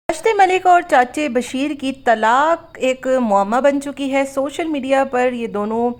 राशिद मलिक और चाचे बशीर की तलाक एक मुअम्मा बन चुकी है। सोशल मीडिया पर ये दोनों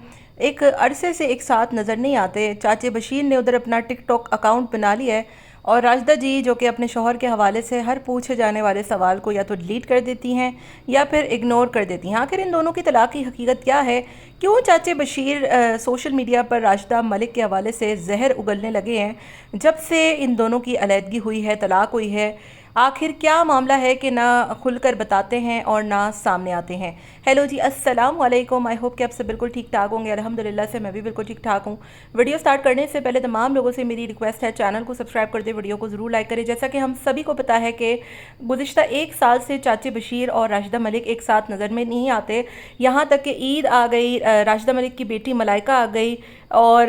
एक अरसे से एक साथ नज़र नहीं आते। चाचे बशीर ने उधर अपना टिकटॉक अकाउंट बना लिया है और राशिदा जी जो कि अपने शौहर के हवाले से हर पूछे जाने वाले सवाल को या तो डिलीट कर देती हैं या फिर इग्नोर कर देती हैं। आखिर इन दोनों की तलाक की हकीकत क्या है? क्यों चाचे बशीर सोशल मीडिया पर राशिदा मलिक के हवाले से जहर उगलने लगे हैं जब से इन दोनों की अलहदगी हुई है, तलाक हुई है? आखिर क्या मामला है कि ना खुलकर बताते हैं और ना सामने आते हैं। हेलो जी, अस्सलाम वालेकुम। आई होप कि आप सब बिल्कुल ठीक ठाक होंगे। अल्हम्दुलिल्लाह से मैं भी बिल्कुल ठीक ठाक हूँ। वीडियो स्टार्ट करने से पहले तमाम लोगों से मेरी रिक्वेस्ट है, चैनल को सब्सक्राइब कर दे, वीडियो को ज़रूर लाइक करें। जैसा कि हम सभी को पता है कि गुज़िश्ता एक साल से चाचे बशीर और राशिदा मलिक एक साथ नज़र में नहीं आते। यहाँ तक कि ईद आ गई, राशिदा मलिक की बेटी मलाइका आ गई और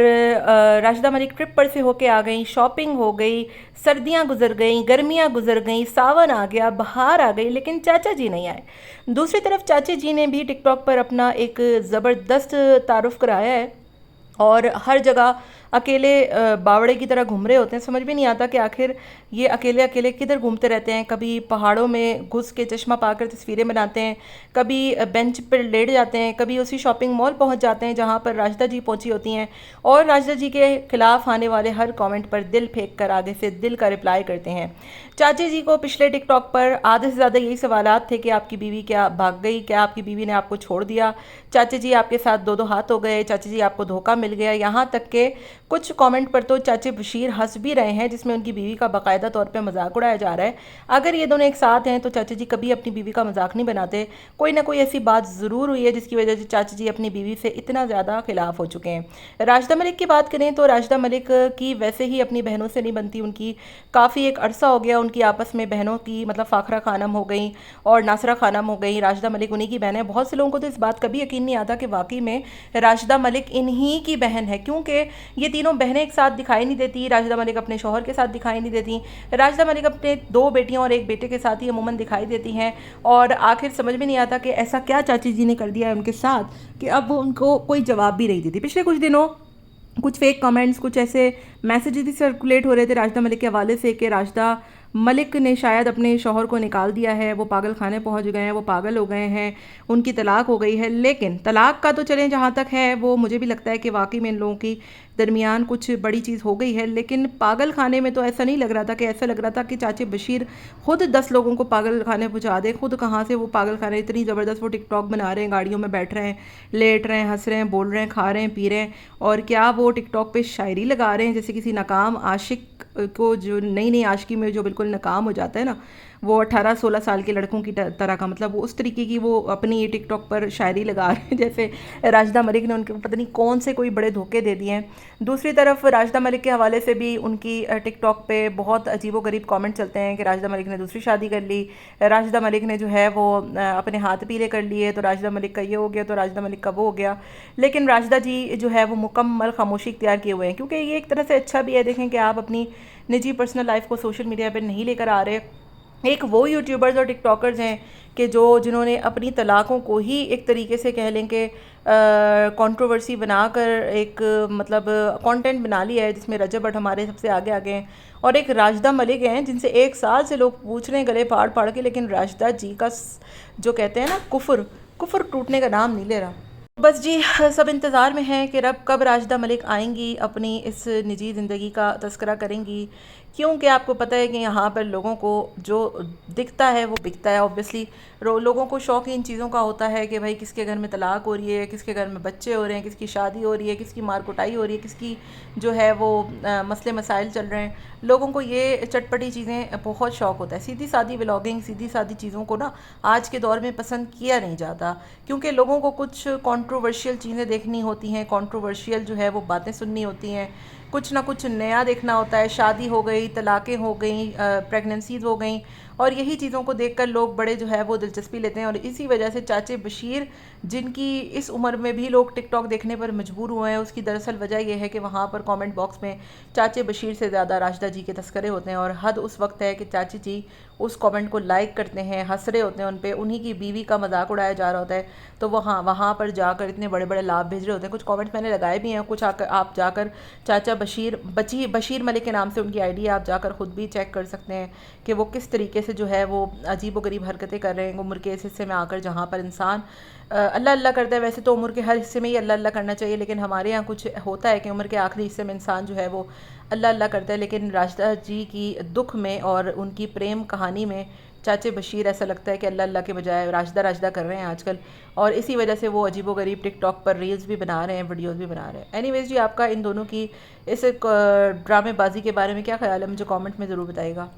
राशिदा मलिक ट्रिप पर से होके आ गई, शॉपिंग हो गई, सर्दियाँ गुजर गई, गर्मियाँ गुजर गई, सावन आ गया, बहार आ गई, लेकिन चाचा जी नहीं आए। दूसरी तरफ चाचे जी ने भी टिकटॉक पर अपना एक ज़बरदस्त तारुफ कराया है और हर जगह अकेले बावड़े की तरह घूम रहे होते हैं। समझ भी नहीं आता कि आखिर ये अकेले अकेले किधर घूमते रहते हैं। कभी पहाड़ों में घुस के चश्मा पाकर तस्वीरें बनाते हैं, कभी बेंच पर लेट जाते हैं, कभी उसी शॉपिंग मॉल पहुंच जाते हैं जहां पर राशिदा जी पहुंची होती हैं और राशिदा जी के खिलाफ आने वाले हर कमेंट पर दिल फेंक कर आगे से दिल का रिप्लाई करते हैं। चाची जी को पिछले टिकटॉक पर आधे से ज़्यादा यही सवालात थे कि आपकी बीवी क्या भाग गई, क्या आपकी बीवी ने आपको छोड़ दिया, चाची जी आपके साथ दो दो हाथ हो गए, चाची जी आपको धोखा मिल गया। यहाँ तक के कुछ कमेंट पर तो चाचे बशीर हंस भी रहे हैं जिसमें उनकी बीवी का बाकायदा तौर पे मजाक उड़ाया जा रहा है। अगर ये दोनों एक साथ हैं तो चाचा जी कभी अपनी बीवी का मजाक नहीं बनाते। कोई ना कोई ऐसी बात ज़रूर हुई है जिसकी वजह से चाचा जी अपनी बीवी से इतना ज़्यादा खिलाफ हो चुके हैं। राशिदा मलिक की बात करें तो राशिदा मलिक की वैसे ही अपनी बहनों से नहीं बनती। उनकी काफ़ी एक अरसा हो गया उनकी आपस में बहनों की, मतलब फ़ाखरा खानम हो गई और नासरा खानम हो गई। राशिदा मलिक उन्हीं की बहन है। बहुत से लोगों को तो इस बात कभी यकीन नहीं आता कि वाकई में राशिदा मलिक इन्हीं की बहन है, क्योंकि ये तीनों बहनें एक साथ दिखाई नहीं देती। राशिदा मलिक अपने शौहर के साथ दिखाई नहीं देती। राशिदा मलिक अपने दो बेटियों और एक बेटे के साथ ही अमूमन दिखाई देती हैं और आखिर समझ में नहीं आता कि ऐसा क्या चाची जी ने कर दिया है उनके साथ कि अब वो उनको कोई जवाब भी नहीं देती। पिछले कुछ दिनों कुछ फेक कमेंट्स, कुछ ऐसे मैसेजेस भी सर्कुलेट हो रहे थे राशिदा मलिक के हवाले से कि राशिदा मलिक ने शायद अपने शौहर को निकाल दिया है, वो पागल खाने पहुंच गए हैं, वो पागल हो गए हैं, उनकी तलाक हो गई है। लेकिन तलाक का तो चलें जहाँ तक है, वो मुझे भी लगता है कि वाकई में इन लोगों की दरमियान कुछ बड़ी चीज़ हो गई है। लेकिन पागल खाने में तो ऐसा नहीं लग रहा था कि ऐसा लग रहा था कि चाचे बशीर खुद 10 लोगों को पागल खाने पहुँचा दे। खुद कहाँ से वो पागल खाने, इतनी ज़बरदस्त वो टिकटॉक बना रहे हैं, गाड़ियों में बैठ रहे हैं, लेट रहे हैं, हंस रहे हैं, बोल रहे हैं, खा रहे हैं, पी रहे हैं और क्या वो टिकटॉक पे शायरी लगा रहे हैं जैसे किसी नाकाम आशिक को, जो नई नई आशिकी में जो बिल्कुल नाकाम हो जाता है ना, वो 18-16 साल के लड़कों की तरह का, मतलब वो उस तरीके की वो अपनी टिकटॉक पर शायरी लगा रहे हैं जैसे राशिदा मलिक ने उनके पता नहीं कौन से कोई बड़े धोखे दे दिए हैं। दूसरी तरफ राशिदा मलिक के हवाले से भी उनकी टिकटॉक पे बहुत अजीबोगरीब कमेंट चलते हैं कि राशिदा मलिक ने दूसरी शादी कर ली, राशिदा मलिक ने जो है वो अपने हाथ पीले कर लिए, तो राशिदा मलिक का ये हो गया, तो राशिदा मलिक का वो हो गया। लेकिन राशिदा जी जो है वो मुकम्मल खामोशी इख्तियार किए हुए हैं, क्योंकि ये एक तरह से अच्छा भी है। देखें कि आप अपनी निजी पर्सनल लाइफ को सोशल मीडिया पर नहीं लेकर आ रहे। एक वो यूट्यूबर्स और टिकटॉकर्स हैं कि जिन्होंने अपनी तलाक़ों को ही एक तरीके से कह लें कि कंट्रोवर्सी बनाकर एक मतलब कंटेंट बना लिया है जिसमें रजब भट्ट हमारे सबसे आगे आगे हैं और एक राशिदा मलिक हैं जिनसे एक साल से लोग पूछ रहे हैं गले फाड़ फाड़ के, लेकिन राशिदा जी का जो कहते हैं ना कुफर टूटने का नाम नहीं ले रहा। बस जी, सब इंतज़ार में हैं कि रब कब राशिदा मलिक आएंगी, अपनी इस निजी ज़िंदगी का तस्करा करेंगी, क्योंकि आपको पता है कि यहाँ पर लोगों को जो दिखता है वो बिकता है। ऑब्वियसली लोगों को शौक़ इन चीज़ों का होता है कि भाई किसके घर में तलाक हो रही है, किसके घर में बच्चे हो रहे हैं, किसकी शादी हो रही है, किसकी मार कुटाई हो रही है, किसकी जो है वो मसले मसाइल चल रहे हैं। लोगों को ये चटपटी चीज़ें बहुत शौक़ होता है। सीधी सादी व्लॉगिंग, सीधी सादी चीज़ों को ना आज के दौर में पसंद किया नहीं जाता, क्योंकि लोगों को कुछ कंट्रोवर्शियल चीज़ें देखनी होती हैं, कंट्रोवर्शियल जो है वो बातें सुननी होती हैं, कुछ ना कुछ नया देखना होता है। शादी हो गई, तलाक़ें हो गई, प्रेगनेंसीज़ हो गई और यही चीज़ों को देखकर लोग बड़े जो है वो दिलचस्पी लेते हैं। और इसी वजह से चाचे बशीर, जिनकी इस उम्र में भी लोग टिकटॉक देखने पर मजबूर हुए हैं, उसकी दरअसल वजह यह है कि वहाँ पर कमेंट बॉक्स में चाचे बशीर से ज़्यादा राशिदा जी के तस्करे होते हैं और हद उस वक्त है कि चाची जी उस कमेंट को लाइक करते हैं, हंस रहे होते हैं, उन पर उन्हीं की बीवी का मजाक उड़ाया जा रहा होता है, तो वहाँ पर जाकर इतने बड़े बड़े लाभ भेज रहे होते हैं। कुछ कमेंट्स मैंने लगाए भी हैं, कुछ आप जाकर चाचा बशीर मलिक के नाम से उनकी आईडी आप जाकर ख़ुद भी चेक कर सकते हैं कि वो किस तरीके से जो है वो अजीबोगरीब हरकतें कर रहे हैं उम्र के इस हिस्से में आकर, जहाँ पर इंसान अल्लाह अल्लाह करता है। वैसे तो उम्र के हर हिस्से में ही अल्लाह अल्लाह करना चाहिए, लेकिन हमारे यहाँ कुछ होता है कि उम्र के आखिरी हिस्से में इंसान जो है वो अल्लाह अल्लाह करता है। लेकिन राशिदा जी की दुख में और उनकी प्रेम कहानी में चाचे बशीर ऐसा लगता है कि अल्लाह अल्लाह के बजाय राशिदा राशिदा कर रहे हैं आजकल, और इसी वजह से वो अजीबोगरीब टिकटॉक पर रील्स भी बना रहे हैं, वीडियोस भी बना रहे हैं। एनीवेज जी, आपका इन दोनों की इस ड्रामेबाजी के बारे में क्या ख्याल है, मुझे कमेंट में ज़रूर बताइएगा।